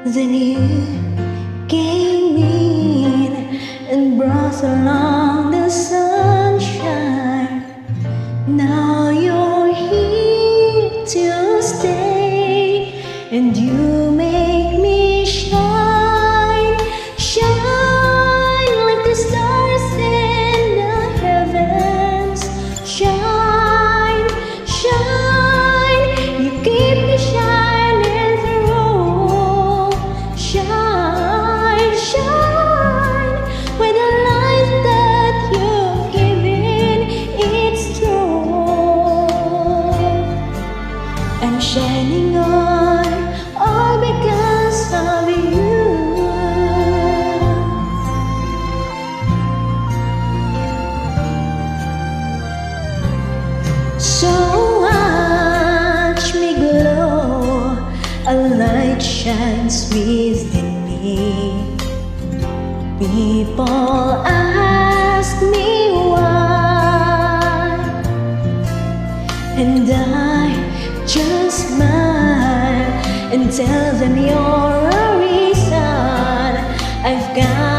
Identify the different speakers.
Speaker 1: Then you came in and brought along the sunshine. Now you're here to stay, and you make me shine, shine like the stars in the heavens. Shine, shine, you keep me shining through. Shine, shine, with the light that you've given, it's true. I'm shining on, all because of you. So watch me glow, a light shines within me. People ask me why, and I just smile and tell them you're a reason. I've got